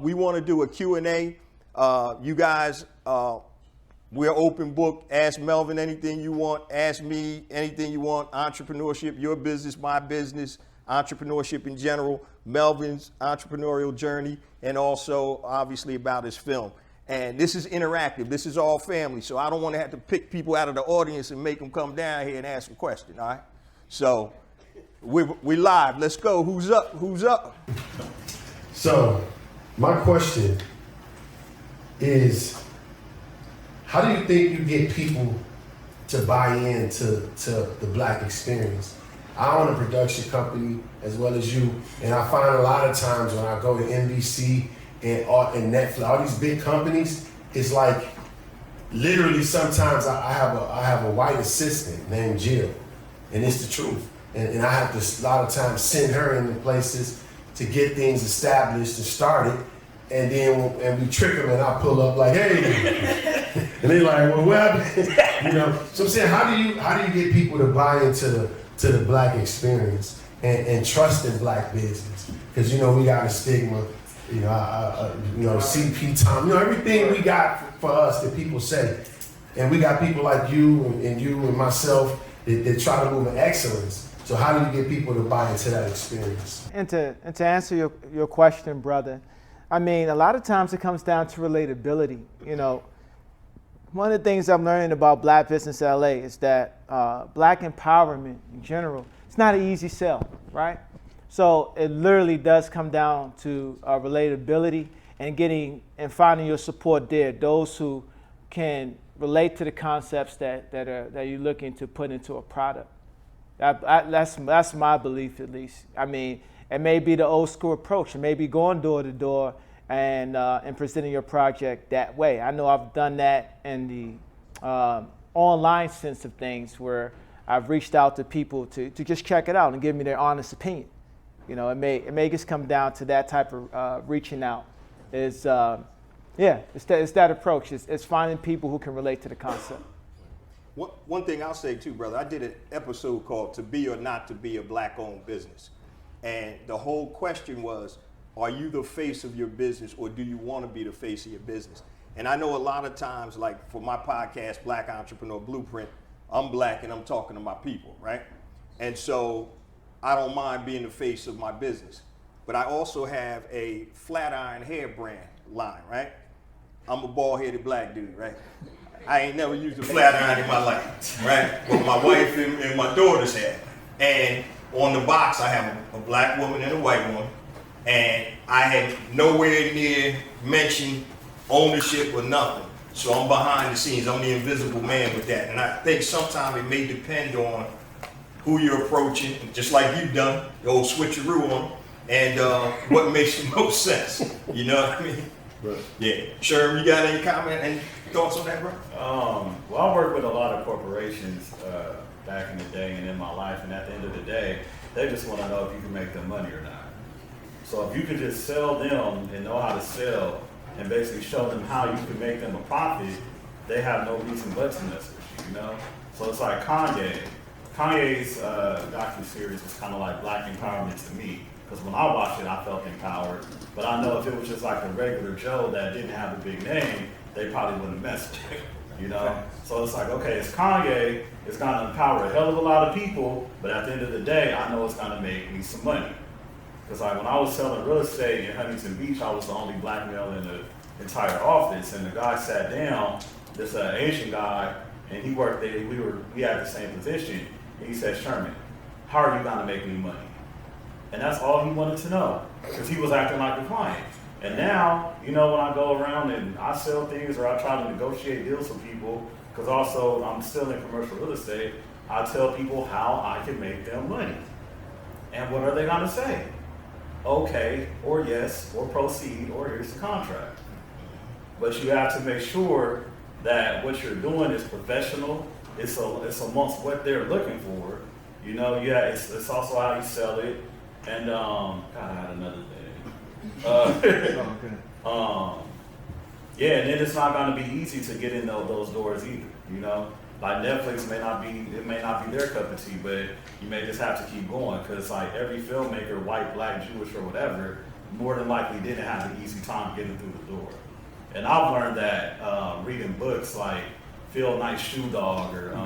We want to do a Q&A. You guys, we're open book. Ask Melvin anything you want. Ask me anything you want. Entrepreneurship, your business, my business, entrepreneurship in general, Melvin's entrepreneurial journey, and also obviously about his film. And this is interactive. This is all family. So I don't want to have to pick people out of the audience and make them come down here and ask a question, all right? So we live. Let's go. Who's up? Who's up? So my question is, how do you think you get people to buy into the Black experience? I own a production company as well as you, and I find a lot of times when I go to NBC and Netflix, all these big companies, it's like literally sometimes I have a white assistant named Jill, and it's the truth. And I have to a lot of times send her into places to get things established and started, and then we trick them and I pull up like, hey, and they're like, well, what happened? You know. So I'm saying, how do you get people to buy into the Black experience and trust in Black business? Because we got a stigma, CP time, everything we got for us that people say, and we got people like you and myself that try to move in excellence. So how do you get people to buy into that experience? And to answer your question, brother, I mean, a lot of times it comes down to relatability. One of the things I'm learning about Black business LA is that Black empowerment in general, it's not an easy sell, right? So it literally does come down to relatability and finding your support there, those who can relate to the concepts that you're looking to put into a product. That's my belief, at least. I mean, it may be the old school approach. It may be going door to door and presenting your project that way. I know I've done that in the online sense of things, where I've reached out to people to just check it out and give me their honest opinion. It may just come down to that type of reaching out. It's that approach. It's finding people who can relate to the concept. One thing I'll say too, brother, I did an episode called "To Be or Not to Be a Black-Owned Business," and the whole question was, are you the face of your business, or do you want to be the face of your business? And I know a lot of times, like for my podcast, Black Entrepreneur Blueprint, I'm Black and I'm talking to my people, right? And so I don't mind being the face of my business. But I also have a Flatiron hair brand line, right? I'm a bald-headed Black dude, right? I ain't never used a flat iron in my life, right? But my wife and my daughters have. And on the box, I have a Black woman and a white woman. And I had nowhere near mentioned ownership or nothing. So I'm behind the scenes. I'm the invisible man with that. And I think sometimes it may depend on who you're approaching, just like you've done, the old switcheroo on, and what makes the most sense. You know what I mean? Right. Yeah. Sherman, you got any comment and thoughts on that, bro? Well, I worked with a lot of corporations back in the day and in my life, and at the end of the day, they just want to know if you can make them money or not. So if you can just sell them and know how to sell and basically show them how you can make them a profit, they have no reason but to mess with you, So it's like Kanye. Kanye's docu-series was kind of like Black empowerment to me, because when I watched it, I felt empowered. But I know if it was just like a regular Joe that didn't have a big name, they probably wouldn't mess with it, So it's like, okay, it's Kanye, it's gonna empower a hell of a lot of people, but at the end of the day, I know it's gonna make me some money. Because like when I was selling real estate in Huntington Beach, I was the only Black male in the entire office, and the guy sat down, this Asian guy, and he worked there, we had the same position, and he said, Sherman, how are you gonna make me money? And that's all he wanted to know, because he was acting like a client. And now, when I go around and I sell things or I try to negotiate deals for people, because also I'm still in commercial real estate, I tell people how I can make them money. And what are they gonna say? Okay, or yes, or proceed, or here's the contract. But you have to make sure that what you're doing is professional, it's amongst what they're looking for. It's also how you sell it. And God, I had another thing. And then it's not going to be easy to get in those doors either. Like Netflix may not be their cup of tea, but you may just have to keep going, because like every filmmaker, white, Black, Jewish, or whatever, more than likely didn't have an easy time getting through the door. And I've learned that reading books like Phil Knight's Shoe Dog, or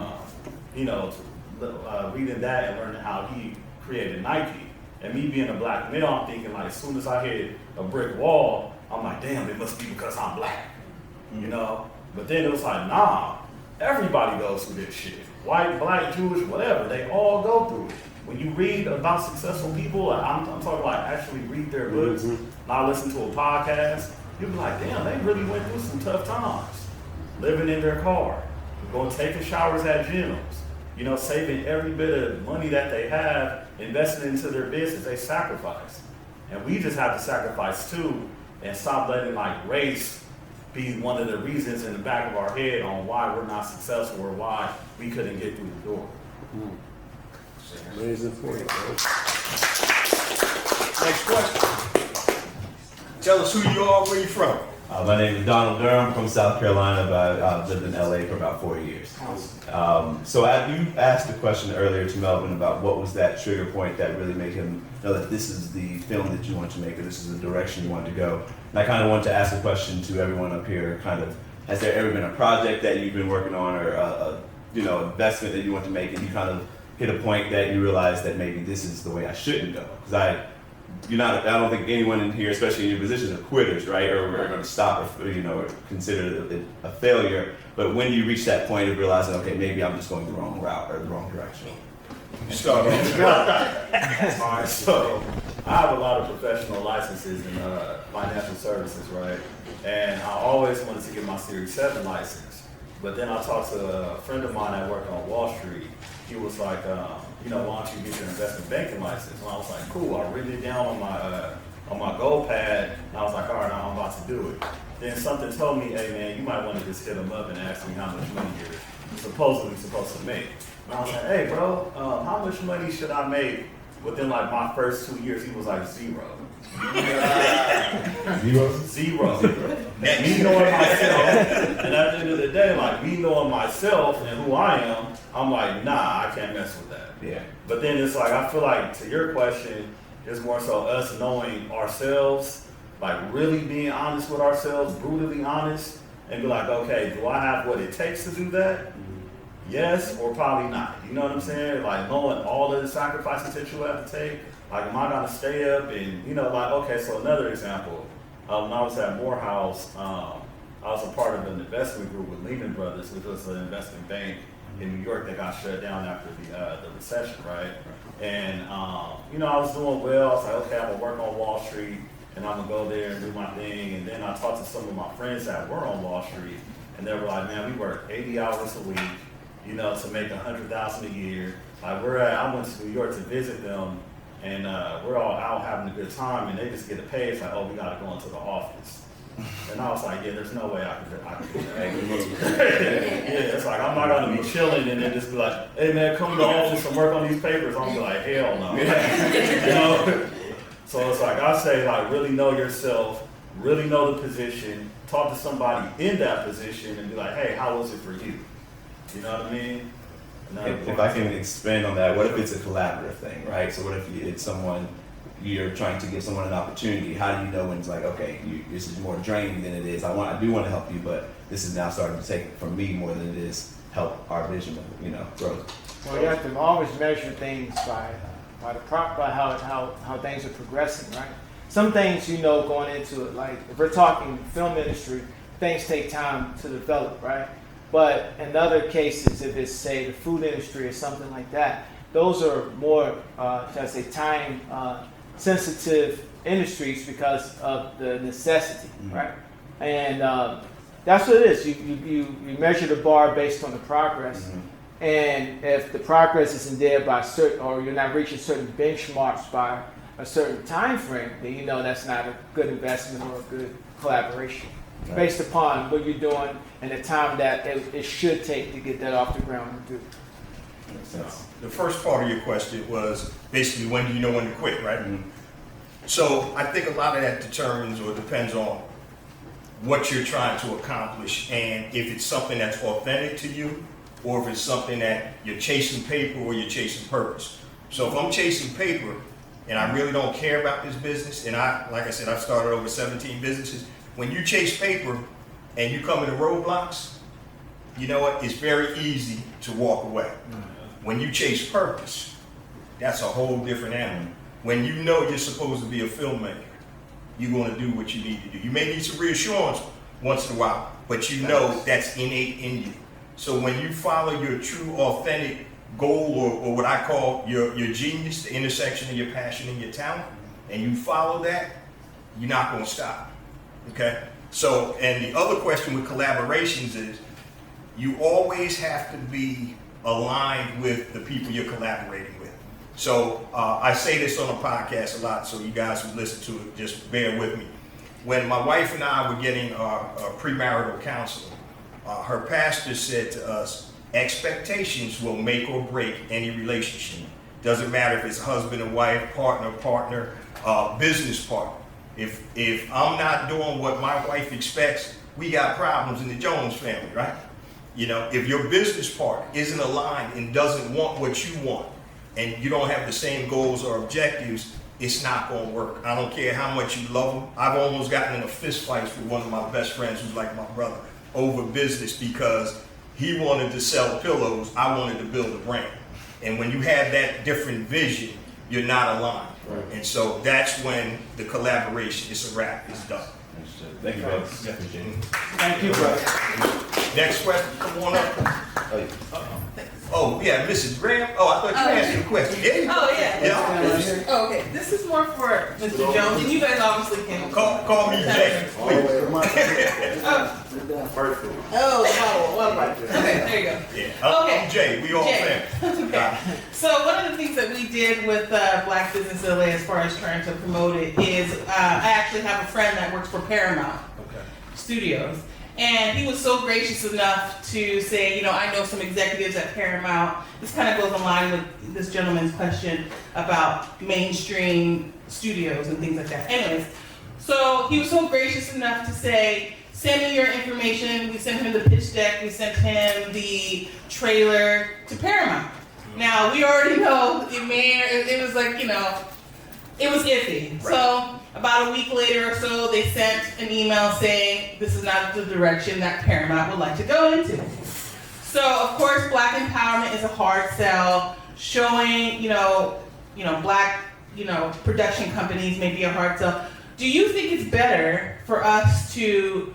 reading that and learning how he created Nike. And me being a black male, I'm thinking like, as soon as I hit a brick wall, I'm like, damn, it must be because I'm black, you know? But then it was like, nah, everybody goes through this shit. White, black, Jewish, whatever, they all go through it. When you read about successful people, I'm talking like actually read their books, not listen to a podcast, you'll be like, damn, they really went through some tough times. Living in their car, going taking showers at gyms, you know, saving every bit of money that they have, investing into their business, they sacrifice. And we just have to sacrifice too, and stop letting like race be one of the reasons in the back of our head on why we're not successful or why we couldn't get through the door. Amazing point, bro. Next question. Tell us who you are, where you from. My name is Donald Durham from South Carolina, but I've lived in LA for about 4 years. So you asked a question earlier to Melvin about what was that trigger point that really made him know that this is the film that you want to make, or this is the direction you want to go. And I kind of want to ask a question to everyone up here, kind of, has there ever been a project that you've been working on, or a investment that you want to make, and you kind of hit a point that you realize that maybe this is the way I shouldn't go? Because I don't think anyone in here, especially in your position, are quitters, right? Or we're going to stop, or consider it a failure. But when you reach that point of realizing, okay, maybe I'm just going the wrong route or the wrong direction. Start off. All right, so I have a lot of professional licenses in financial services, right? And I always wanted to get my Series 7 license. But then I talked to a friend of mine that worked on Wall Street. He was like, why don't you get your investment banking license? And I was like, cool. I written it down on my goal pad, and I was like, all right, now I'm about to do it. Then something told me, hey man, you might want to just hit him up and ask me how much money you're supposedly supposed to make. And I was like, hey bro, how much money should I make within like my first 2 years? He was like, zero. Zero. Me knowing myself, and at the end of the day, like me knowing myself and who I am, I'm like, nah, I can't mess with that. Yeah. But then it's like, I feel like to your question, it's more so us knowing ourselves, like really being honest with ourselves, brutally honest, and be like, okay, do I have what it takes to do that? Yes, or probably not. You know what I'm saying? Like knowing all of the sacrifices that you have to take. Like, am I gonna stay up and, okay, so another example, when I was at Morehouse, I was a part of an investment group with Lehman Brothers, which was an investment bank in New York that got shut down after the recession, right? And, I was doing well. I was like, okay, I'm gonna work on Wall Street and I'm gonna go there and do my thing. And then I talked to some of my friends that were on Wall Street, and they were like, man, we work 80 hours a week, to make $100,000 a year. Like I went to New York to visit them, and we're all out having a good time, and they just get a pay. It's like, oh, we gotta go into the office. And I was like, yeah, there's no way I can do that. Yeah, it's like, I'm not gonna be chilling and then just be like, hey man, come to the office and work on these papers. I'm gonna be like, hell no. So it's like, I say, like, really know yourself, really know the position, talk to somebody in that position and be like, hey, how was it for you? You know what I mean? If I can expand on that, what if it's a collaborative thing, right? So what if it's someone, you're trying to give someone an opportunity? How do you know when it's like, okay, this is more draining than it is? I do want to help you, but this is now starting to take from me more than it is help our vision of, growth. Well, you have to always measure things by how things are progressing, right? Some things, going into it, like if we're talking film industry, things take time to develop, right? But in other cases, if it's, say, the food industry or something like that, those are more, time sensitive industries because of the necessity, right? And that's what it is. You measure the bar based on the progress. And if the progress isn't there by or you're not reaching certain benchmarks by a certain time frame, then that's not a good investment or a good collaboration. Right. Based upon what you're doing and the time that it should take to get that off the ground and do. Makes sense. The first part of your question was basically when do you know when to quit, right? So I think a lot of that determines or depends on what you're trying to accomplish and if it's something that's authentic to you or if it's something that you're chasing paper or you're chasing purpose. So if I'm chasing paper, and I really don't care about this business, and like I said, I've started over 17 businesses. When you chase paper and you come into roadblocks, you know what? It's very easy to walk away. When you chase purpose, that's a whole different animal. When you know you're supposed to be a filmmaker, you're going to do what you need to do. You may need some reassurance once in a while, but you know that's innate in you. So when you follow your true, authentic goal, or what I call your genius, the intersection of your passion and your talent, and you follow that, you're not going to stop. Okay? So, and the other question with collaborations is, you always have to be aligned with the people you're collaborating with. So I say this on a podcast a lot, so you guys who listen to it, just bear with me. When my wife and I were getting our premarital counseling, her pastor said to us, expectations will make or break any relationship. Doesn't matter if it's husband and wife, partner, business partner. If I'm not doing what my wife expects, we got problems in the Jones family, right? You know, if your business partner isn't aligned and doesn't want what you want, and you don't have the same goals or objectives, it's not going to work. I don't care how much you love them. I've almost gotten in a fist fight with one of my best friends, who's like my brother, over business because he wanted to sell pillows. I wanted to build a brand. And when you have that different vision, you're not aligned. Right. And so that's when the collaboration, it's a wrap, it's done. Thank you, brother. Thank you, brother. Next question, come on up. Oh, yeah, Mrs. Graham. Oh, I thought you asked me a question. Yeah. Oh, yeah. Yeah. Oh, okay. This is more for Mr. Jones, and you guys obviously can. Call me Jay. Oh, what about it? Okay, there you go. Yeah. Okay. I'm Jay. We all Jay. family. Okay. So one of the things that we did with Black Business LA as far as trying to promote it is I actually have a friend that works for Paramount Studios. And he was so gracious enough to say, you know, I know some executives at Paramount. This kind of goes in line with this gentleman's question about mainstream studios and things like that. Anyways, so he was so gracious enough to say, send me your information. We sent him the pitch deck. We sent him the trailer to Paramount. Now, we already know it was like, you know, it was iffy. Right. So about a week later or so, they sent an email saying this is not the direction that Paramount would like to go into. So of course, Black empowerment is a hard sell. Showing, Black, production companies may be a hard sell. Do you think it's better for us to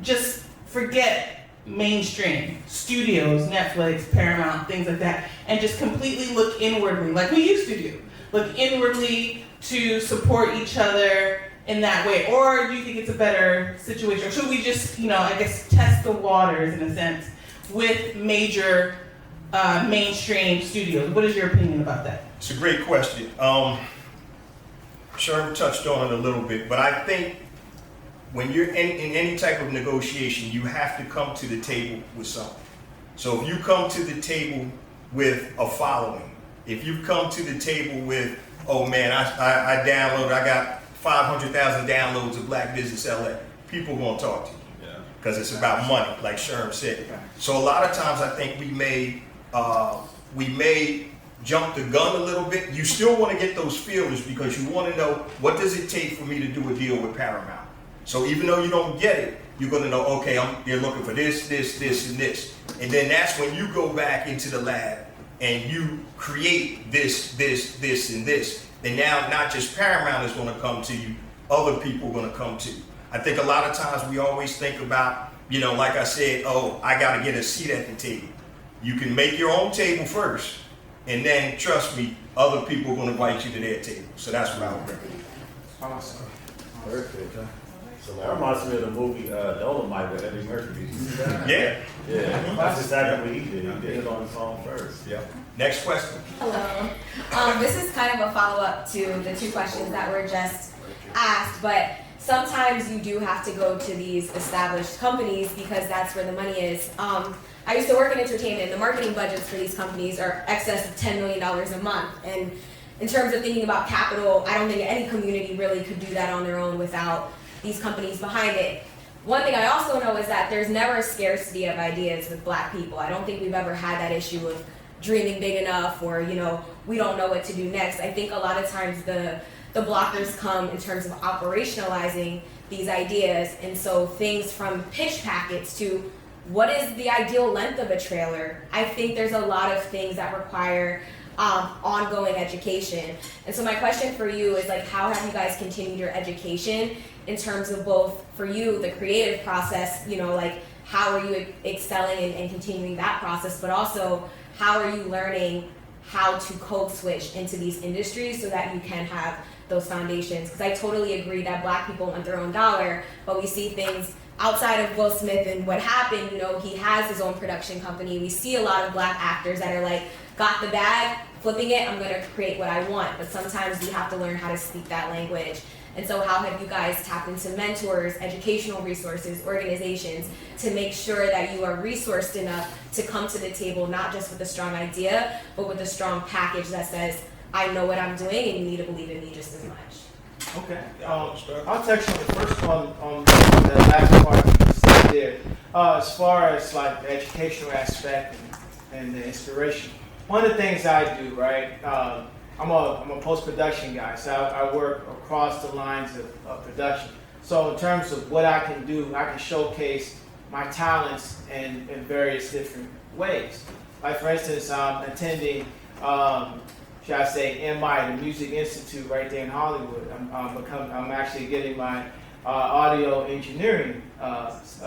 just forget mainstream studios, Netflix, Paramount, things like that, and just completely look inwardly like we used to do? Look inwardly to support each other in that way? Or do you think it's a better situation? Or should we just, test the waters in a sense with major mainstream studios? What is your opinion about that? It's a great question. Sherman touched on it a little bit, but I think when you're in any type of negotiation, you have to come to the table with something. So if you come to the table with a following, if you come to the table with, oh man, I got 500,000 downloads of Black Business LA, people gonna talk to you because it's about money, like Sherm said. So a lot of times I think we may jump the gun a little bit. You still want to get those feelers because you want to know, what does it take for me to do a deal with Paramount? So even though you don't get it, you're going to know, okay, they're looking for this, and this. And then that's when you go back into the lab and you create this, and this. And now not just Paramount is going to come to you, other people are going to come to you. I think a lot of times we always think about, like I said, oh, I got to get a seat at the table. You can make your own table first, and then, trust me, other people are going to invite you to their table. So that's what I would recommend. Awesome. Perfect. So that reminds me of the movie Dolomite with Eddie Murphy. Did you see that? Yeah. Yeah, that's exactly what he did. He did it on his own first. Yeah. Next question. Hello. This is kind of a follow-up to the two questions that were just asked, but sometimes you do have to go to these established companies because that's where the money is. I used to work in entertainment. The marketing budgets for these companies are excess of $10 million a month. And in terms of thinking about capital, I don't think any community really could do that on their own without these companies behind it. One thing I also know is that there's never a scarcity of ideas with Black people. I don't think we've ever had that issue of dreaming big enough, or we don't know what to do next. I think a lot of times the blockers come in terms of operationalizing these ideas, and so things from pitch packets to what is the ideal length of a trailer. I think there's a lot of things that require ongoing education. And so my question for you is, like, how have you guys continued your education in terms of both, for you, the creative process, like how are you excelling and continuing that process, but also how are you learning how to code switch into these industries so that you can have those foundations? Because I totally agree that Black people want their own dollar, but we see things outside of Will Smith and what happened. He has his own production company. We see a lot of Black actors that are like, got the bag, flipping it, I'm gonna create what I want. But sometimes we have to learn how to speak that language. And so how have you guys tapped into mentors, educational resources, organizations to make sure that you are resourced enough to come to the table, not just with a strong idea, but with a strong package that says, I know what I'm doing and you need to believe in me just as much? Okay. I'll touch on the first one, on the last part you said there. As far as like the educational aspect and the inspiration, one of the things I do, right? I'm a post-production guy, so I work across the lines of production. So in terms of what I can do, I can showcase my talents in various different ways. Like for instance, I'm attending, should I say, MI, the Music Institute right there in Hollywood. I'm actually getting my audio engineering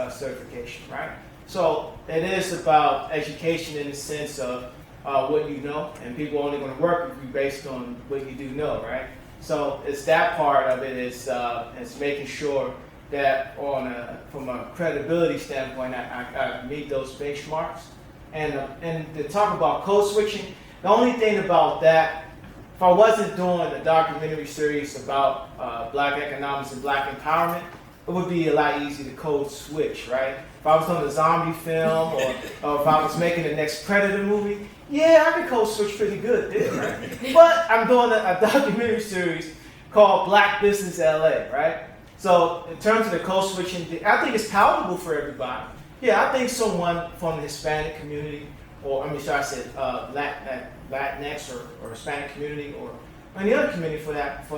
certification, right? So it is about education in the sense of what you know, and people are only going to work with you based on what you do know, right? So it's that part of it is making sure that from a credibility standpoint, I meet those benchmarks. And to talk about code switching, the only thing about that, if I wasn't doing a documentary series about Black economics and Black empowerment, it would be a lot easier to code switch, right? If I was doing a zombie film or if I was making the next Predator movie, yeah, I could code switch pretty good there, right? But I'm doing a documentary series called Black Business LA, right? So in terms of the code switching, I think it's palatable for everybody. Yeah, I think someone from the Hispanic community, or should I say Latinx or Hispanic community, or any other community for that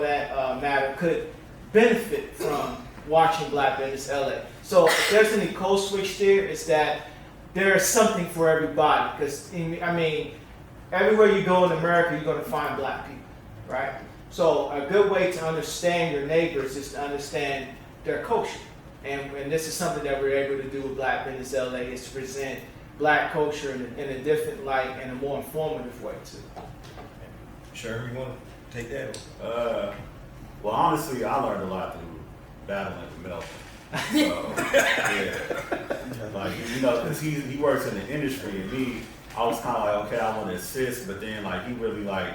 matter, could benefit from watching Black Business LA. So if there's any code switch there, it's that there is something for everybody. Because everywhere you go in America, you're going to find Black people, right? So a good way to understand your neighbors is to understand their culture. And this is something that we're able to do with Black Business LA, is to present Black culture in a different light and a more informative way too. Sherman, you want to take that? Well, honestly, I learned a lot through battling with Melvin. So, yeah. Like, because he works in the industry, and me, I was kind of like, okay, I want to assist, but then like he really like,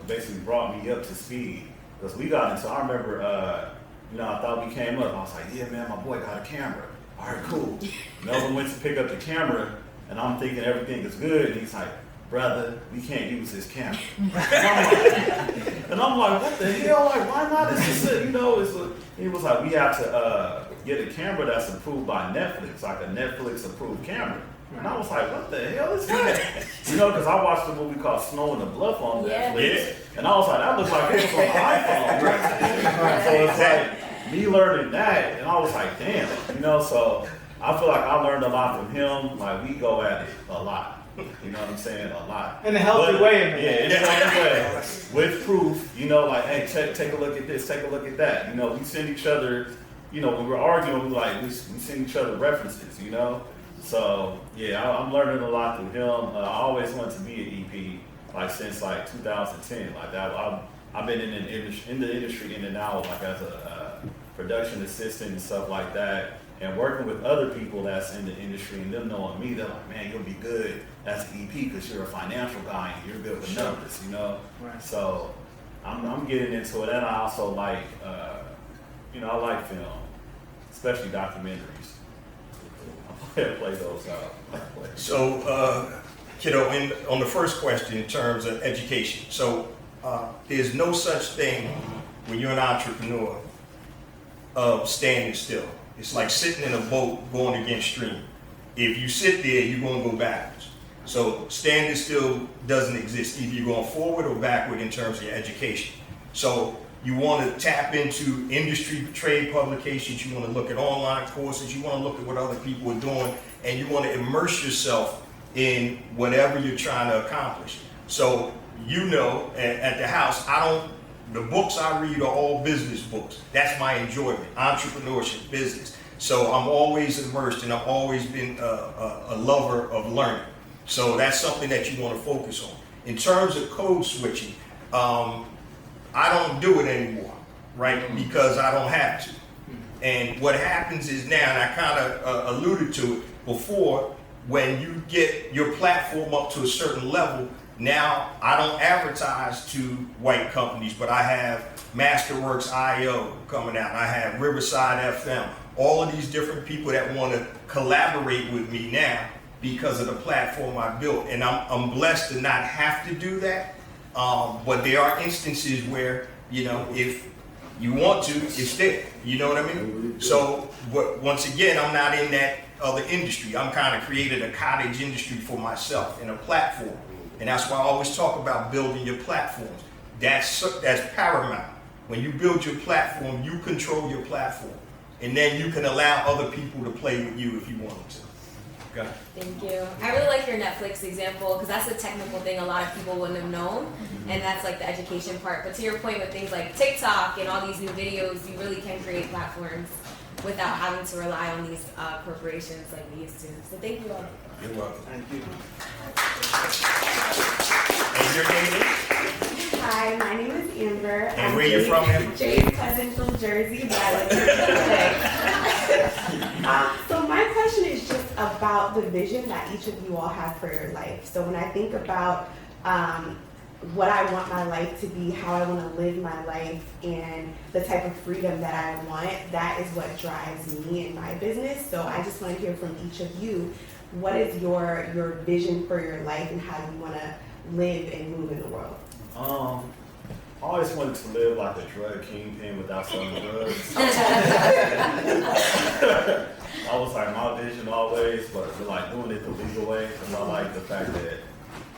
basically brought me up to speed. Because we got into, I remember, I thought we came up, I was like, yeah, man, my boy got a camera. All right, cool. Melvin went to pick up the camera, and I'm thinking everything is good, and he's like, brother, we can't use this camera. And I'm like, what the hell? Like, why not? He was like, we have to get a camera that's approved by Netflix, like a Netflix approved camera. And I was like, what the hell is that? Because I watched a movie called Snow in the Bluff on Netflix, and I was like, that looks like it was on the iPhone. So it's like me learning that, and I was like, damn, so I feel like I learned a lot from him. Like, we go at it a lot. You know what I'm saying? A lot. In a healthy way, man. Yeah, in a healthy way. With proof, like, hey, take a look at this, take a look at that. We send each other, when we're arguing, we send each other references, So, yeah, I'm learning a lot through him. I always wanted to be an EP, like, since, 2010. Like, that, I've been in the industry in and out, like, as a production assistant and stuff like that. And working with other people that's in the industry and them knowing me, they're like, man, you'll be good as an EP because you're a financial guy and you're good with numbers, Right. So I'm getting into it, and I also like, I like film, especially documentaries. I play those out. So, kiddo, on the first question in terms of education, so there's no such thing when you're an entrepreneur of standing still. It's like sitting in a boat going against stream. If you sit there, you're going to go backwards. So standing still doesn't exist. Either you're going forward or backward in terms of your education. So you want to tap into industry trade publications, you want to look at online courses, you want to look at what other people are doing, and you want to immerse yourself in whatever you're trying to accomplish. So you know, at the house, the books I read are all business books. That's my enjoyment, entrepreneurship, business. So I'm always immersed, and I've always been a lover of learning. So that's something that you want to focus on. In terms of code switching, I don't do it anymore, right? Because I don't have to. And what happens is now, and I kind of alluded to it before, when you get your platform up to a certain level, now I don't advertise to white companies, but I have Masterworks IO coming out. I have Riverside FM, all of these different people that want to collaborate with me now because of the platform I built. And I'm blessed to not have to do that. But there are instances where, you know, if you want to, it's there. You know what I mean? So, once again, I'm not in that other industry. I'm kind of created a cottage industry for myself and a platform. And that's why I always talk about building your platforms. That's paramount. When you build your platform, you control your platform. And then you can allow other people to play with you if you wanted to. Okay. Thank you. I really like your Netflix example because that's a technical thing a lot of people wouldn't have known, and that's like the education part. But to your point with things like TikTok and all these new videos, you really can create platforms without having to rely on these corporations like we used to. So thank you all. You're welcome. Thank you. And your name is? Hi, my name is Amber. And where you from, Amber? Jay's cousin from Jersey, but I live here today. So my question is just about the vision that each of you all have for your life. So when I think about what I want my life to be, how I want to live my life, and the type of freedom that I want, that is what drives me in my business. So I just want to hear from each of you, what is your vision for your life and how do you want to live and move in the world? I always wanted to live like a drug kingpin without selling drugs. I was like my vision always, but like doing it the legal way, because I like the fact that,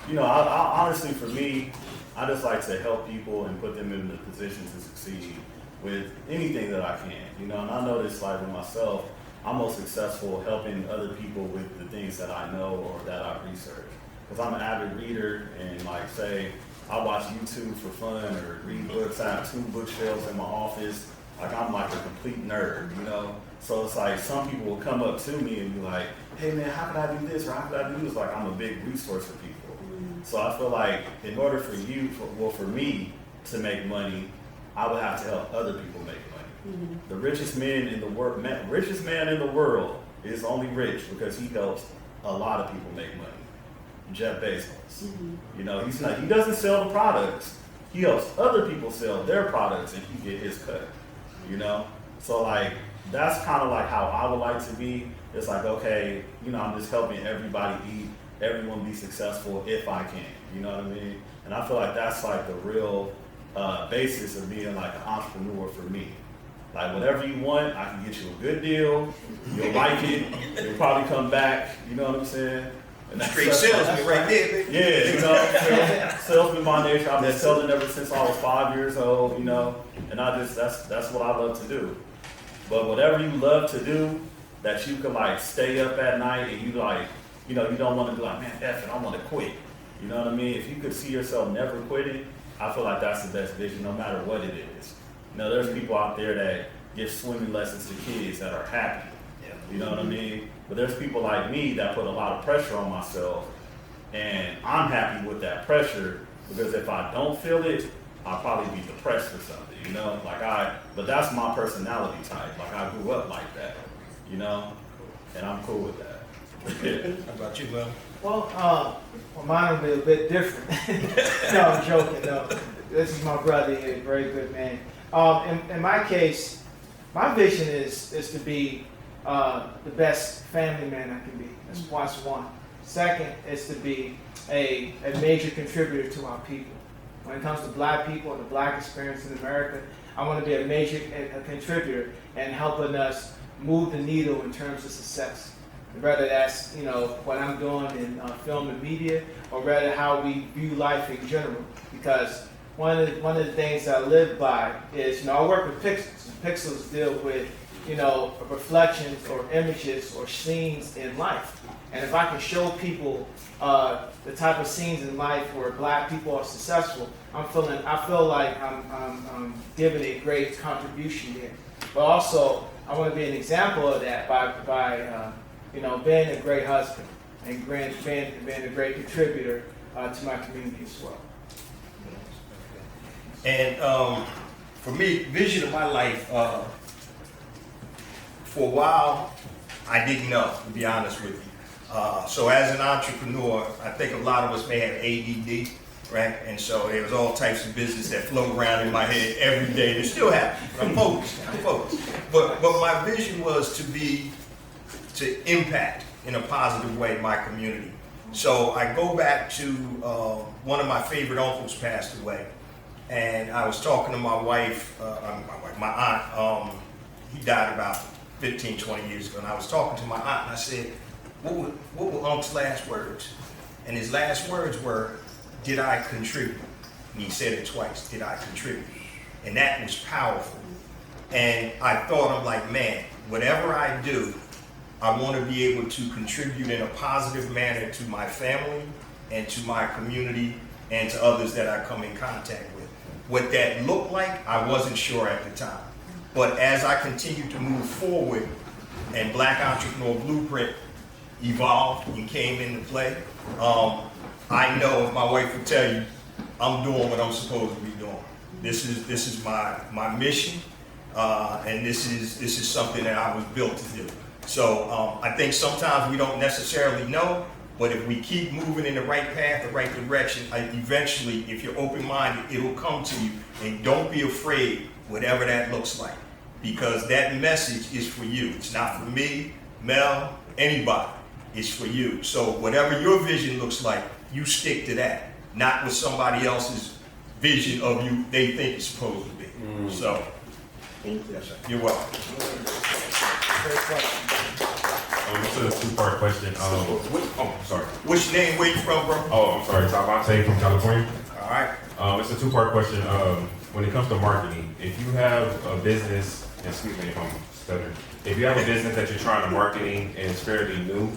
you know, I honestly, for me, I just like to help people and put them in the position to succeed with anything that I can, you know. And I noticed, like with myself, I'm most successful helping other people with the things that I know or that I research. Because I'm an avid reader, and like say, I watch YouTube for fun or read books. I have 2 bookshelves in my office. Like I'm like a complete nerd, you know? So it's like some people will come up to me and be like, hey man, how can I do this or how can I do this? Like I'm a big resource for people. So I feel like in order for you, for me to make money, I would have to help other people make money. The richest man in the world is only rich because he helps a lot of people make money. Jeff Bezos. You know, he doesn't sell the products. He helps other people sell their products and he get his cut. You know? So like that's kind of like how I would like to be. It's like, okay, you know, I'm just helping everybody eat, everyone be successful if I can. You know what I mean? And I feel like that's like the real basis of being like an entrepreneur for me. Like whatever you want, I can get you a good deal. You'll like it. You'll probably come back. You know what I'm saying? And that's Straight salesman right there, baby. Yeah, you know, salesman by nature. I've been selling ever since I was 5 years old, you know, and that's what I love to do. But whatever you love to do, that you can like stay up at night and you like, you know, you don't want to be like, man, F it, I want to quit. You know what I mean? If you could see yourself never quitting, I feel like that's the best vision, no matter what it is. You know, there's people out there that give swimming lessons to kids that are happy. You know what I mean? But there's people like me that put a lot of pressure on myself, and I'm happy with that pressure because if I don't feel it, I'll probably be depressed or something, you know? But that's my personality type. Like I grew up like that, you know? And I'm cool with that. How about you, Will? Well, mine will be a bit different. No, I'm joking. No, this is my brother here, very good man. In my case, my vision is to be the best family man I can be. That's one. Second is to be a major contributor to our people. When it comes to black people and the black experience in America, I want to be a major contributor and helping us move the needle in terms of success. whether that's, you know, what I'm doing in film and media, or rather how we view life in general. Because one of the things I live by is, you know, I work with pixels. Pixels deal with, you know, reflections or images or scenes in life. And if I can show people the type of scenes in life where Black people are successful, I feel like I'm giving a great contribution there. But also, I want to be an example of that by you know, being a great husband and being a great contributor to my community as well. And for me, vision of my life, for a while, I didn't know, to be honest with you. So as an entrepreneur, I think a lot of us may have ADD, right? And so there was all types of business that float around in my head every day. They still happen. I'm focused. But my vision was to impact in a positive way my community. So I go back to one of my favorite uncles passed away. And I was talking to my wife, my aunt, he died about 15, 20 years ago. And I was talking to my aunt and I said, what were Unc's last words? And his last words were, did I contribute? And he said it twice, did I contribute? And that was powerful. And I thought, I'm like, man, whatever I do, I want to be able to contribute in a positive manner to my family and to my community and to others that I come in contact with. What that looked like, I wasn't sure at the time. But as I continued to move forward and Black Entrepreneur Blueprint evolved and came into play, I know, my wife would tell you, I'm doing what I'm supposed to be doing. This is my mission, and this is something that I was built to do. So I think sometimes we don't necessarily know, but if we keep moving in the right path, the right direction, eventually, if you're open-minded, it'll come to you. And don't be afraid, whatever that looks like, because that message is for you. It's not for me, Mel, anybody. It's for you. So whatever your vision looks like, you stick to that, not what somebody else's vision of you they think it's supposed to be. So, Thank you. yes, sir. You're welcome. Great question. It's a two-part question. Sorry. What's your name? Where you from, bro? Oh, I'm sorry. Talvante from California. All right. It's a two-part question. When it comes to marketing, if you have a business, excuse me if I'm stuttering, if you have a business that you're trying to marketing and it's fairly new,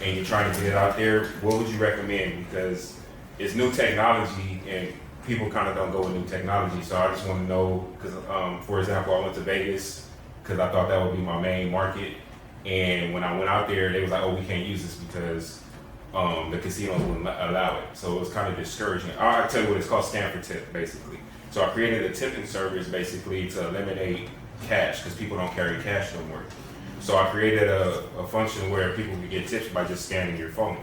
and you're trying to get it out there, what would you recommend? Because it's new technology and people kind of don't go with new technology. So I just want to know, because for example, I went to Vegas because I thought that would be my main market. And when I went out there, they was like, oh, we can't use this because the casinos wouldn't allow it. So it was kind of discouraging. I'll tell you what it's called, Stanford Tip, basically. So I created a tipping service basically to eliminate cash because people don't carry cash no more. So I created a function where people can get tips by just scanning your phone,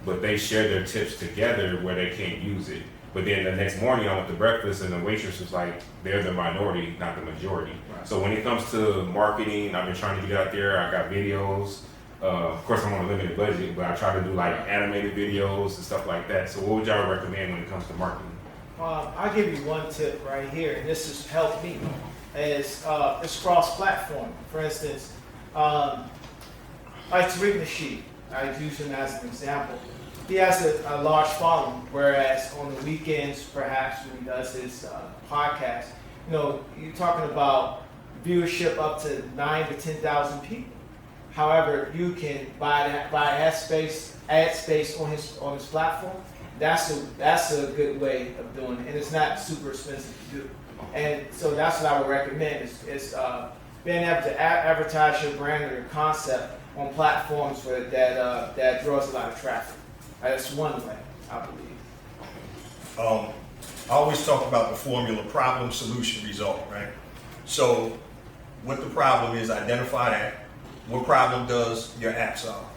but they share their tips together where they can't use it. But then the next morning I went to breakfast and the waitress was like, they're the minority, not the majority. Right. So when it comes to marketing, I've been trying to get out there. I got videos. Of course I'm on a limited budget, but I try to do like animated videos and stuff like that. So what would y'all recommend when it comes to marketing? I'll give you one tip right here, and this has helped me, is it's cross-platform. For instance, like Tariq Nasheed, I use him as an example. He has a large following, whereas on the weekends, perhaps when he does his podcast, you know, you're talking about viewership up to 9,000 to 10,000 people. However, you can buy ad space on his platform. That's a good way of doing it, and it's not super expensive to do. And so that's what I would recommend is being able to advertise your brand or your concept on platforms that draws a lot of traffic. That's one way, I believe. I always talk about the formula: problem, solution, result, right? So what the problem is, identify that. What problem does your app solve?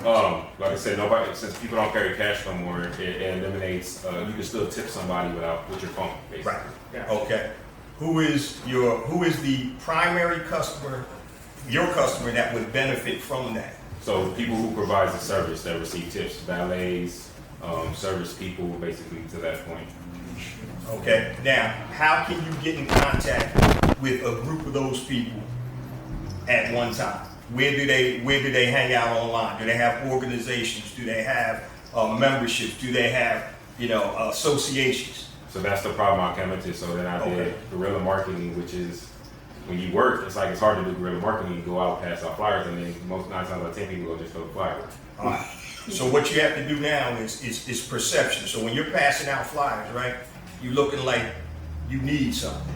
Like I said, since people don't carry cash no more, it eliminates, you can still tip somebody with your phone, basically. Right. Yeah. Okay. Who is the primary customer, your customer, that would benefit from that? So people who provide the service that receive tips, valets, service people, basically to that point. Okay. Now, how can you get in contact with a group of those people at one time? Where do they hang out online? Do they have organizations? Do they have memberships? Do they have associations? So that's the problem I came into. So then I did guerrilla marketing, which is when you work, it's hard to do guerrilla marketing. You go out, pass out flyers, and then most 9 times out of 10 people will just throw the flyer. All right. So what you have to do now is perception. So when you're passing out flyers, right, you're looking like you need something.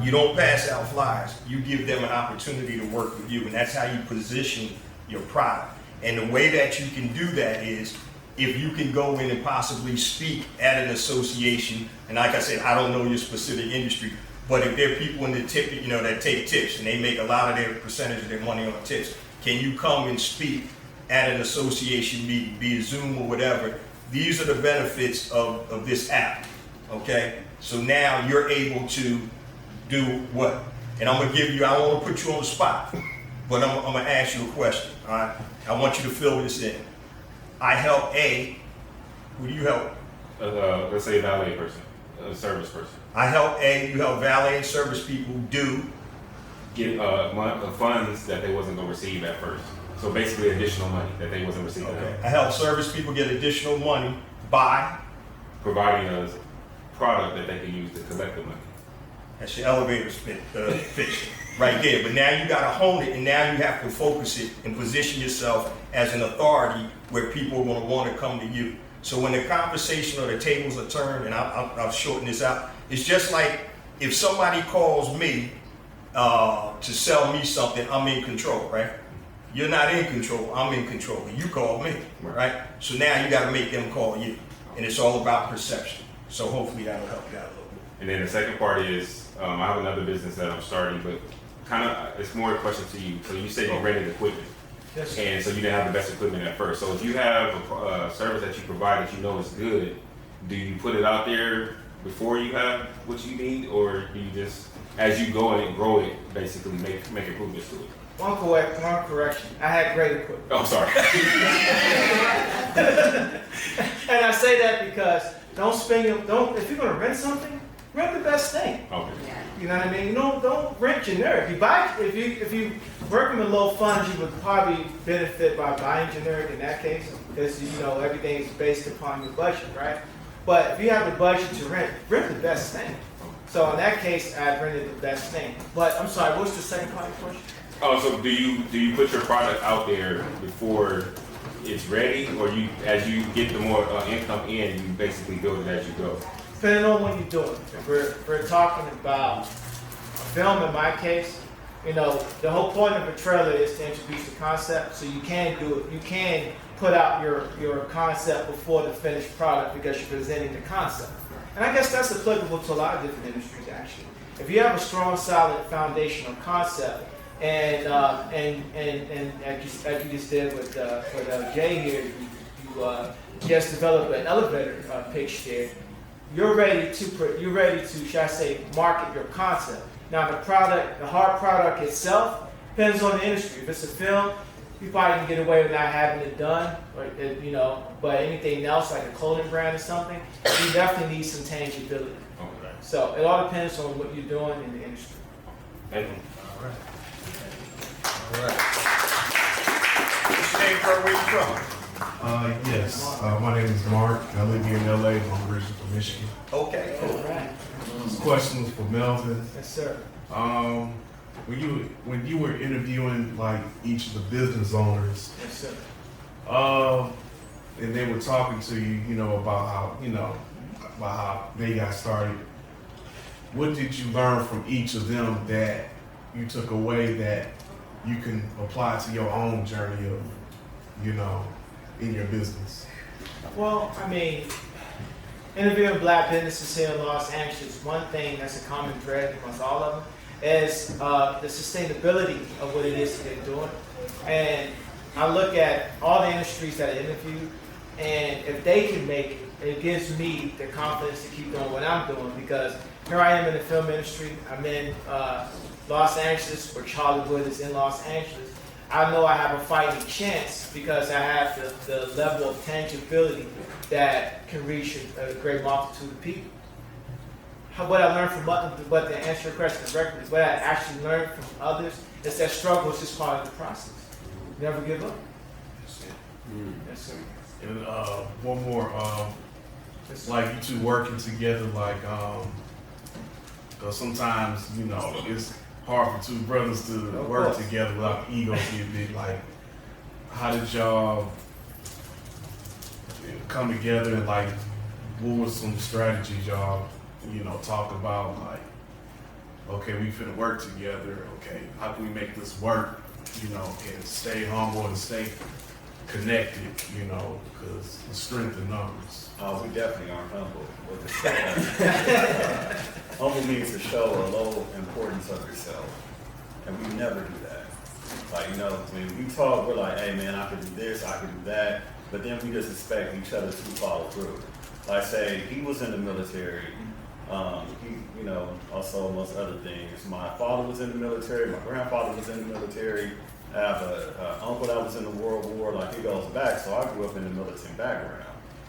You don't pass out flyers. You give them an opportunity to work with you, and that's how you position your product. And the way that you can do that is if you can go in and possibly speak at an association, and like I said, I don't know your specific industry, but if there are people in the tip, that take tips and they make a lot of their percentage of their money on tips, can you come and speak at an association meeting, be it Zoom or whatever? These are the benefits of this app, okay? So now you're able to do what? And I'm gonna give you, I don't wanna put you on the spot, but I'm gonna ask you a question, all right? I want you to fill this in. I help A, who do you help? Let's say a valet person, a service person. I help A, you help valet and service people do? Get funds that they wasn't gonna receive at first. So basically additional money that they wasn't receiving. Okay. I help service people get additional money by? Providing a product that they can use to collect the money. That's your elevator pitch right there. But now you got to hone it, and now you have to focus it and position yourself as an authority where people are going to want to come to you. So when the conversation or the tables are turned, and I'll shorten this out, it's just like if somebody calls me to sell me something, I'm in control, right? You're not in control, I'm in control. You called me, right? So now you got to make them call you. And it's all about perception. So hopefully that'll help you out a little bit. And then the second part is, I have another business that I'm starting, but kind of, it's more a question to you. So you said you rented equipment. Yes. And so you didn't have the best equipment at first. So if you have a service that you provide that you know is good, do you put it out there before you have what you need, or do you just, as you go and grow it, basically make improvements to it? One correction. I had great equipment. Oh, sorry. And I say that because if you're gonna rent something, rent the best thing. Okay. You know what I mean? Don't rent generic. If you working with low funds, you would probably benefit by buying generic in that case, because everything is based upon your budget, right? But if you have the budget to rent the best thing. So in that case, I rented the best thing. But I'm sorry, what's the second part of the question? Oh, so do you put your product out there before it's ready, or as you get the more income in, you basically build it as you go? Depending on what you're doing. If we're talking about film, in my case, the whole point of a trailer is to introduce the concept, so you can do it. You can put out your concept before the finished product because you're presenting the concept. And I guess that's applicable to a lot of different industries, actually. If you have a strong, solid foundational concept, and as you just did with Jay here, you just developed an elevator pitch there. You're ready to, shall I say, market your concept. Now the hard product itself depends on the industry. If it's a film, you probably can get away with not having it done, but anything else like a clothing brand or something, you definitely need some tangibility. Okay. So it all depends on what you're doing in the industry. Thank you. All right. What's your name, where you from? Yes. My name is Mark. I live here in LA. I'm originally from Michigan. Okay, cool. All right. This question was for Melvin. Yes, sir. When you were interviewing like each of the business owners, Yes, sir. and they were talking to you, about how they got started. What did you learn from each of them that you took away that you can apply to your own journey of, in your business? Well, interviewing black businesses here in Los Angeles, one thing that's a common thread amongst all of them is the sustainability of what it is that they're doing. And I look at all the industries that I interviewed, and if they can make it, it gives me the confidence to keep doing what I'm doing, because here I am in the film industry. I'm in Los Angeles, where Hollywood is in Los Angeles. I know I have a fighting chance because I have the level of tangibility that can reach a great multitude of people. what I learned from but to answer your question directly, what I actually learned from others is that struggle is just part of the process. Never give up. Yes, sir. And one more, like you two working together, like, because sometimes, you know, it's hard for two brothers to work together without egos being big. Like, how did y'all come together, and like, what was some strategies y'all, you know, talk about? Like, okay, we finna work together. Okay, how can we make this work? You know, and stay humble and stay connected, you know, because the strength in numbers. We definitely aren't humble. Humble means to show a low importance of yourself, and we never do that. Like, you know, when we talk, we're like, hey man, I could do this, I could do that, but then we just expect each other to follow through. Like, say, he was in the military, he, you know, also amongst other things. My father was in the military, my grandfather was in the military. I have an uncle that was in the World War, like, he goes back, so I grew up in the militant background.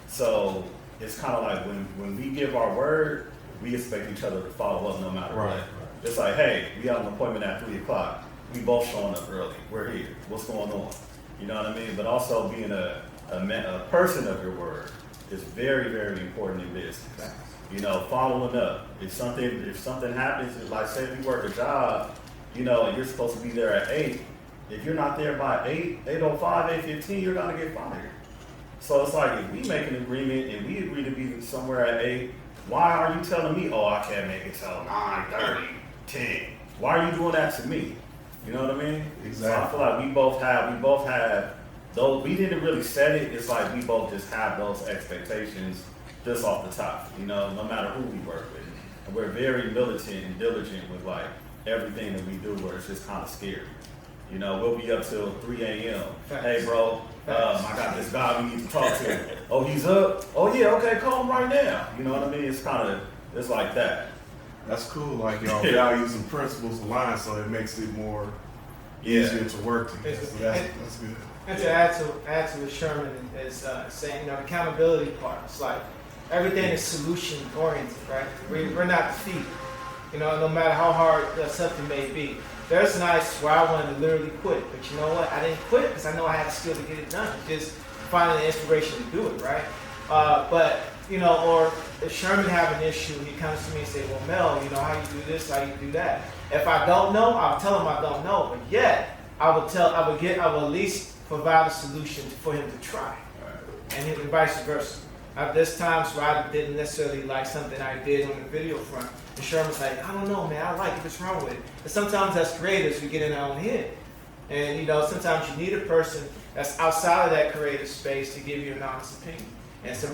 So it's kind of like when we give our word, we expect each other to follow up no matter what. It's like, hey, we have an appointment at 3 o'clock. We both showing up early. We're here. What's going on? You know what I mean? But also being a person of your word is very, very important in business. You know, following up. If something happens, like say if you work a job, you know, and you're supposed to be there at 8, if you're not there by 8:05, 8:15, you're gonna get fired. So it's like, if we make an agreement and we agree to be somewhere at 8, why are you telling me, oh, I can't make it till 9:30, 10? Why are you doing that to me? You know what I mean? Exactly. So I feel like we both have those. We didn't really set it. It's like we both just have those expectations just off the top. You know, no matter who we work with, and we're very militant and diligent with like everything that we do. Where it's just kind of scary. You know, we'll be up till 3 a.m. Hey, bro, I got this guy we need to talk to. Oh, he's up? Oh, yeah, okay, call him right now. You know what I mean? It's like that. That's cool. Like, y'all values and principles align, so it makes it more easier to work together. So that's good. And to add to what Sherman is saying, you know, the accountability part. It's like everything is solution oriented, right? We're not defeated. You know, no matter how hard something may be. There's nights where I wanted to literally quit, but you know what? I didn't quit because I know I had the skill to get it done. Just finding the inspiration to do it, right? But you know, or if Sherman have an issue, he comes to me and say, "Well, Mel, you know how you do this, how you do that." If I don't know, I'll tell him I don't know. But yet, I will at least provide a solution for him to try, and vice versa. There's times where I didn't necessarily like something I did on the video front. And Sherman's like, I don't know, man, I like it, what's wrong with it? And sometimes as creators, we get in our own head. And you know, sometimes you need a person that's outside of that creative space to give you an honest opinion.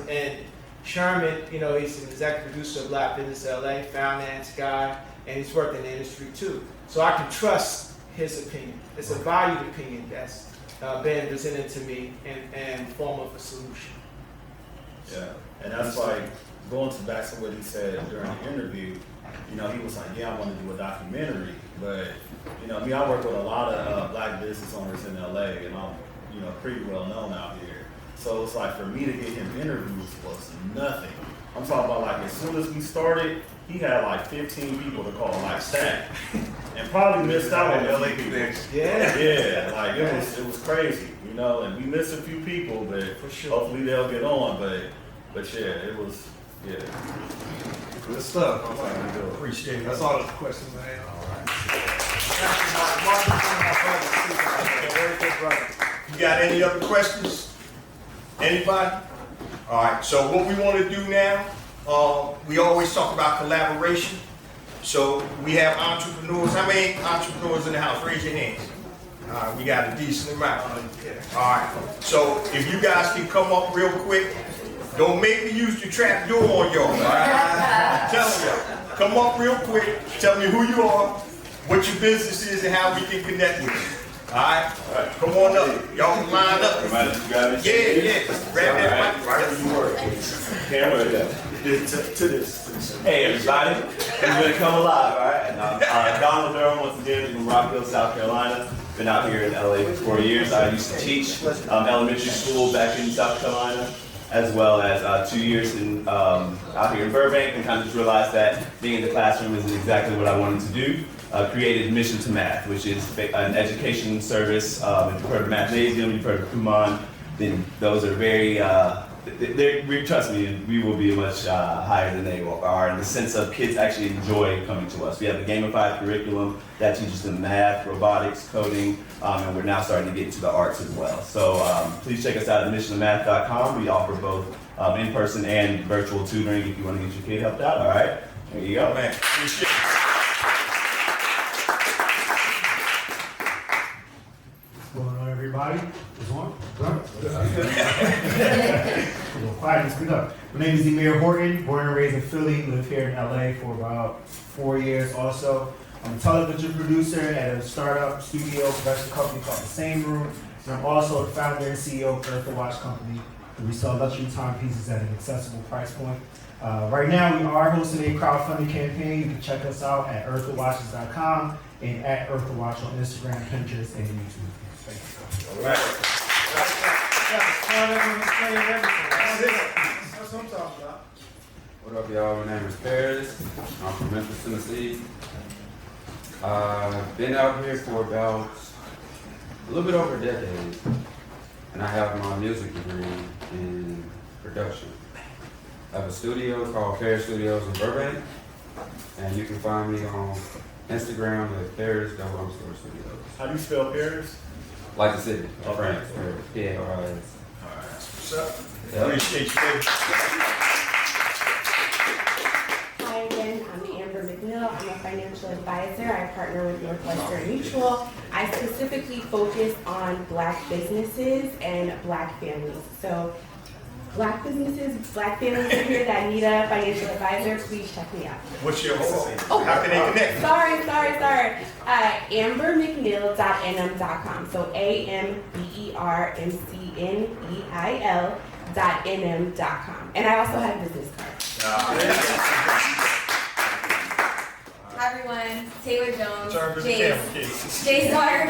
And Sherman, you know, he's an executive producer of Black Business LA, finance guy, and he's worked in the industry too. So I can trust his opinion. It's a valued opinion that's been presented to me in form of a solution. Yeah, and that's like going back to what he said during the interview. You know, he was like, "Yeah, I want to do a documentary," but you know, I work with a lot of Black business owners in LA, and I'm, you know, pretty well known out here. So it's like for me to get him interviews was nothing. I'm talking about like as soon as we started, he had like 15 people to call like that, and probably missed out on LA connection. Yeah, like it was crazy, you know. And we missed a few people, but for sure, hopefully they'll get on. But yeah, it was good stuff. Appreciate it. That's all the questions I have. All right. You got any other questions? Anybody? All right. So what we want to do now, we always talk about collaboration. So we have entrepreneurs. How many entrepreneurs in the house? Raise your hands. All right, we got a decent amount. All right. So if you guys can come up real quick. Don't make me use the trap door on y'all. Right? Tell y'all. Come up real quick. Tell me who you are, what your business is, and how we can connect with you. All right? Come on up. Y'all can line up. Yeah. Grab that mic right where you work. Camera to this. Hey everybody, we're gonna come alive, all right? And I'm Donald Durham once again from Rockville, South Carolina. Been out here in LA for 4 years. I used to teach elementary school back in South Carolina. as well as 2 years out here in Burbank, and kind of just realized that being in the classroom isn't exactly what I wanted to do. Created Mission to Math, which is an education service. If you've heard of Mathnasium, you've heard of Kumon, then those are very, trust me, we will be much higher than they are in the sense of kids actually enjoy coming to us. We have a gamified curriculum that teaches them math, robotics, coding, and we're now starting to get into the arts as well. So please check us out at missiontomath.com. We offer both in-person and virtual tutoring if you want to get your kid helped out. All right, there you go. Man, appreciate it. What's going on, everybody? Is on? A little quiet, speak up. My name is Emir Horton, born and raised in Philly, live here in LA for about 4 years also. I'm a television producer at a startup studio production company called The Same Room. And I'm also the founder and CEO of Earth Watch Company. We sell luxury timepieces at an accessible price point. Right now, we are hosting a crowdfunding campaign. You can check us out at earthwatches.com and at earthwatch on Instagram, Pinterest, and YouTube. Thank you. All right. That's what I'm talking about. What up, y'all? My name is Paris. I'm from Memphis, Tennessee. Been out here for about a little bit over a decade, and I have my music degree in production. I have a studio called Paris Studios in Burbank, and you can find me on Instagram at Paris_studios. How do you spell Paris? Like the city, Okay. France, Paris. All right, what's up? Yep. Appreciate you, baby. Hi again, I'm Amber McNeil. I'm a financial advisor. I partner with Northwestern Mutual. I specifically focus on Black businesses and Black families. So Black businesses, Black families in here that need a financial advisor, please check me out. What's your how can they connect? Sorry. AmberMcNeil.nm.com. So AmberMcNeil.nm.com. And I also have business cards. Hi everyone, Taylor Jones, Turn to the Jay's camera, kids. daughter.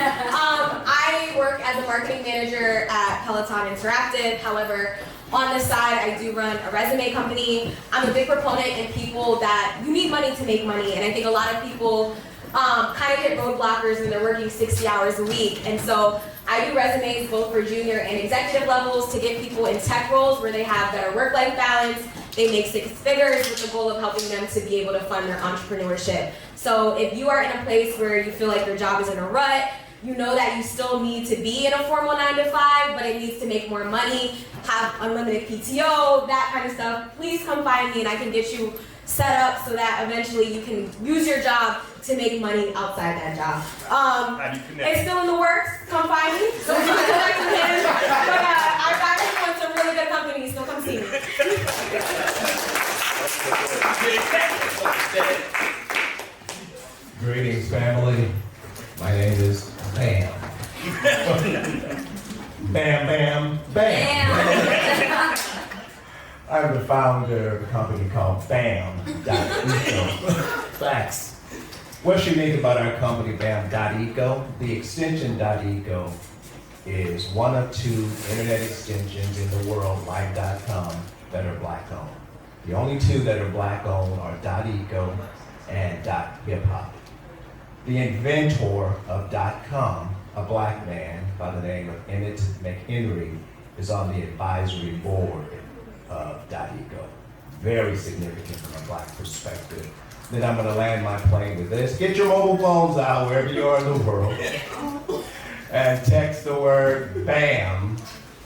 I work as a marketing manager at Peloton Interactive. However, on the side, I do run a resume company. I'm a big proponent in people that you need money to make money, and I think a lot of people kind of hit roadblockers when they're working 60 hours a week. And so I do resumes both for junior and executive levels to get people in tech roles where they have better work-life balance. They make 6 figures with the goal of helping them to be able to fund their entrepreneurship. So if you are in a place where you feel like your job is in a rut, you know that you still need to be in a formal 9-to-5, but it needs to make more money, have unlimited PTO, that kind of stuff, please come find me and I can get you set up so that eventually you can use your job to make money outside that job. How do you connect? It's still in the works. Come find me. So you can connect with him. But I've got him with some really good companies, so come see me. Greetings, family. My name is Bam. Bam, bam, bam. I'm the founder of a company called Bam.eco. Facts. What's unique about our company, Bam.eco? The extension .eco is one of 2 internet extensions in the world, like .com, that are Black owned. The only 2 that are Black owned are .eco and .hiphop. The inventor of .com, a Black man by the name of Emmett McHenry, is on the advisory board of .eco. Very significant from a Black perspective. Then I'm gonna land my plane with this. Get your mobile phones out wherever you are in the world and text the word BAM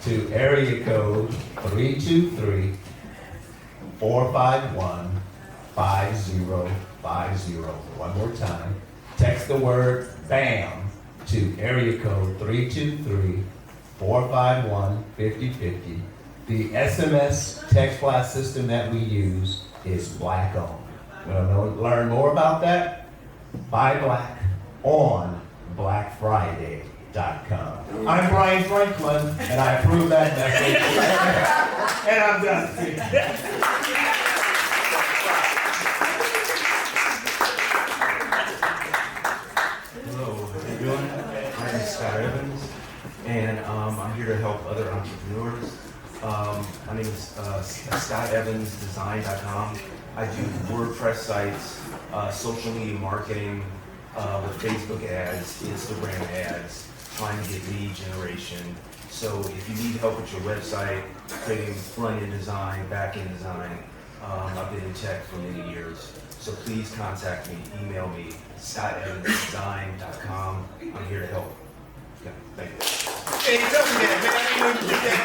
to area code 323-451-5050. One more time. Text the word BAM to area code 323-451-5050. The SMS text blast system that we use is Black owned. Want to learn more about that? Buy Black on BlackFriday.com. I'm Brian Franklin, and I approve that message. And I'm done. Hello, how you doing? My name is Scott Evans, and I'm here to help other entrepreneurs My name is ScottEvansDesign.com. I do WordPress sites, social media marketing with Facebook ads, Instagram ads, trying to get lead generation. So if you need help with your website, creating front-end design, back-end design, I've been in tech for many years. So please contact me, email me, ScottEvansDesign.com. I'm here to help. Yeah, thank you. Hey, tell me that, man. I didn't know you did that.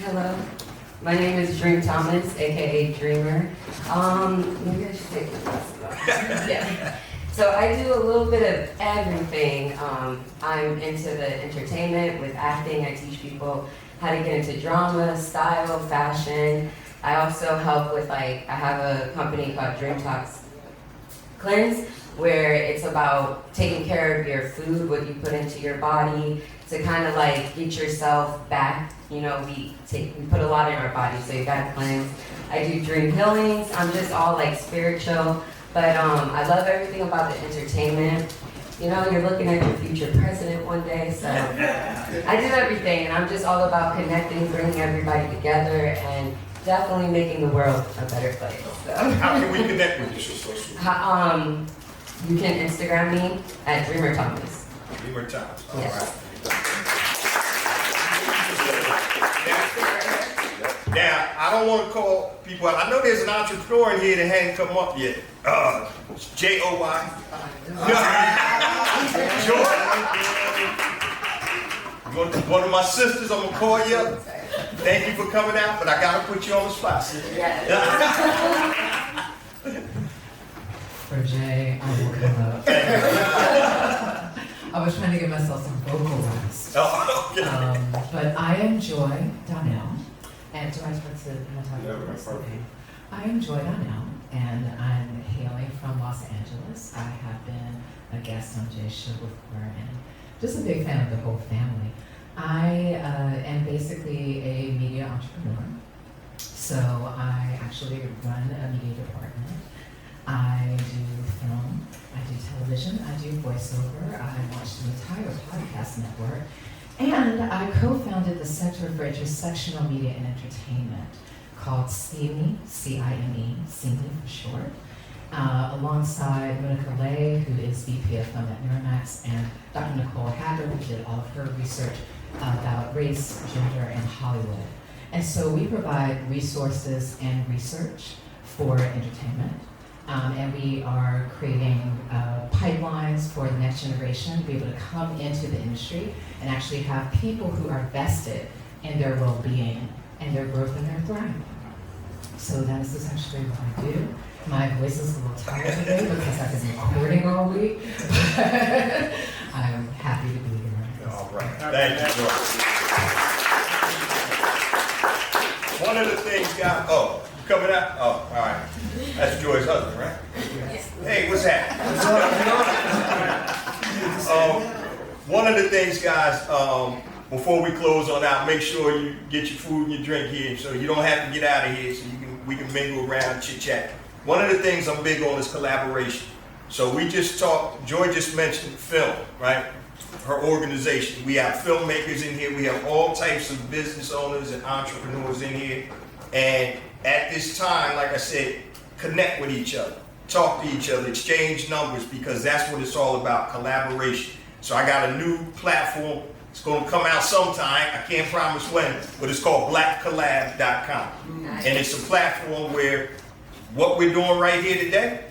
Hello, my name is Dream Thomas, aka Dreamer. Maybe I should take my glasses off. Yeah. So I do a little bit of everything. I'm into the entertainment with acting. I teach people how to get into drama, style, fashion. I also help with I have a company called Dream Talks Cleanse, where it's about taking care of your food, what you put into your body, to kind of get yourself back. You know, we put a lot in our body, so you gotta cleanse. I do dream healings. I'm just all spiritual, but I love everything about the entertainment. You know, you're looking at your future president one day, so I do everything, and I'm just all about connecting, bringing everybody together, and definitely making the world a better place. So. How can we connect with you? You can Instagram me at Dreamer Thomas. Dreamer Thomas. All yes. right. Now, I don't want to call people out. I know there's an entrepreneur in here that hadn't come up yet. Joy. Joy. One of my sisters, I'm going to call you up. Thank you for coming out, but I got to put you on the spot. For Jay, I will come up. I was trying to give myself some vocal rest. Oh, okay. But I am Joy Donnell. And do I start to talk about this? I am Joy Donnell, and I'm hailing from Los Angeles. I have been a guest on Jay's show before, and just a big fan of the whole family. I am basically a media entrepreneur. So I actually run a media department. I do film, I do television, I do voiceover, I launched an entire podcast network, and I co-founded the Center for Intersectional Media and Entertainment called CIME, C-I-M-E, CIME for short, alongside Monica Lay, who is VP of Film at Miramax, and Dr. Nicole Hager, who did all of her research about race, gender, and Hollywood. And so we provide resources and research for entertainment. And we are creating pipelines for the next generation to be able to come into the industry and actually have people who are vested in their well-being and their growth and their thriving. So that is essentially what I do. My voice is a little tired today because I've been recording all week. I'm happy to be here. All right. Thank you, Joy. One of the things, guys, coming out? Oh, all right. That's Joy's husband, right? Yes. Hey, what's happening? One of the things, guys, before we close on out, make sure you get your food and your drink here so you don't have to get out of here so we can mingle around, chit-chat. One of the things I'm big on is collaboration. So we just talked, Joy just mentioned film, right? Her organization. We have filmmakers in here. We have all types of business owners and entrepreneurs in here. And at this time, like I said, connect with each other, talk to each other, exchange numbers, because that's what it's all about, collaboration. So I got a new platform. It's going to come out sometime. I can't promise when, but it's called blackcollab.com. And it's a platform where what we're doing right here today,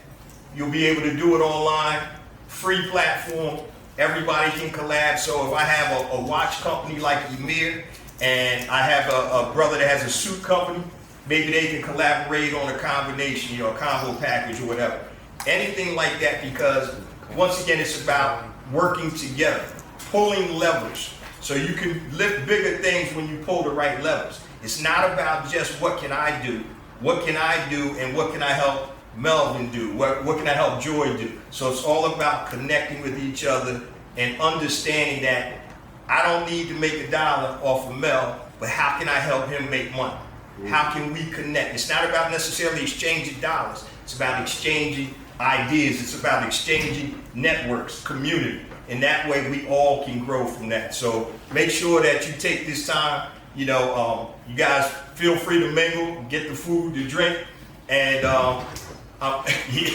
you'll be able to do it online, free platform. Everybody can collab. So if I have a watch company like Emir, and I have a brother that has a suit company, maybe they can collaborate on a combination, a combo package or whatever. Anything like that, because once again, it's about working together, pulling levers. So you can lift bigger things when you pull the right levers. It's not about just what can I do, and what can I help Melvin do, what can I help Joy do. So it's all about connecting with each other and understanding that I don't need to make $1 off of Mel, but how can I help him make money? How can we connect? It's not about necessarily exchanging dollars. It's about exchanging ideas. It's about exchanging networks, community. and that way we all can grow from that. So make sure that you take this time. You know, you guys feel free to mingle, get the food, the drink, and yeah, you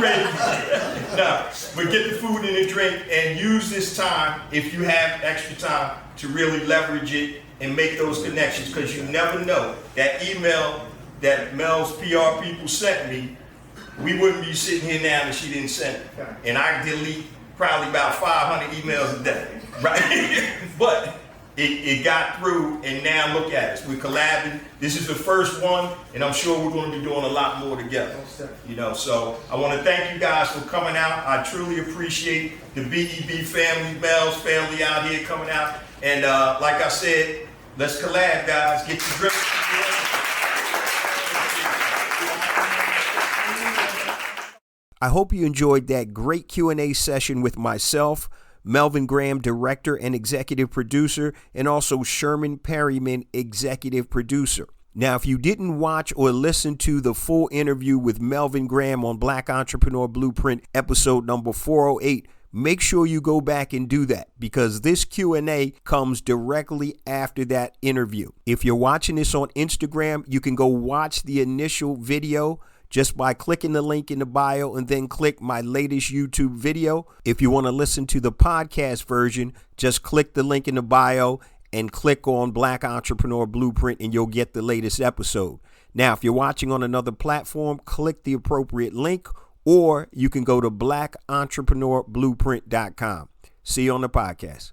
ready? No, but get the food and the drink, and use this time, if you have extra time, to really leverage it and make those connections, because you never know. That email that Mel's PR people sent me, we wouldn't be sitting here now if she didn't send it. And I delete probably about 500 emails a day, right? But it got through, and now look at us. We're collabing. This is the first one, and I'm sure we're going to be doing a lot more together. You know, so I want to thank you guys for coming out. I truly appreciate the BEB family, Mel's family out here coming out. And like I said, let's collab, guys. Get your drip. I hope you enjoyed that great Q&A session with myself, Melvin Graham, director and executive producer, and also Sherman Perryman, executive producer. Now, if you didn't watch or listen to the full interview with Melvin Graham on Black Entrepreneur Blueprint, episode number 408, make sure you go back and do that, because this Q&A comes directly after that interview. If you're watching this on Instagram, you can go watch the initial video just by clicking the link in the bio and then click my latest YouTube video. If you want to listen to the podcast version, just click the link in the bio and click on Black Entrepreneur Blueprint and you'll get the latest episode. Now, if you're watching on another platform, click the appropriate link, or you can go to blackentrepreneurblueprint.com. See you on the podcast.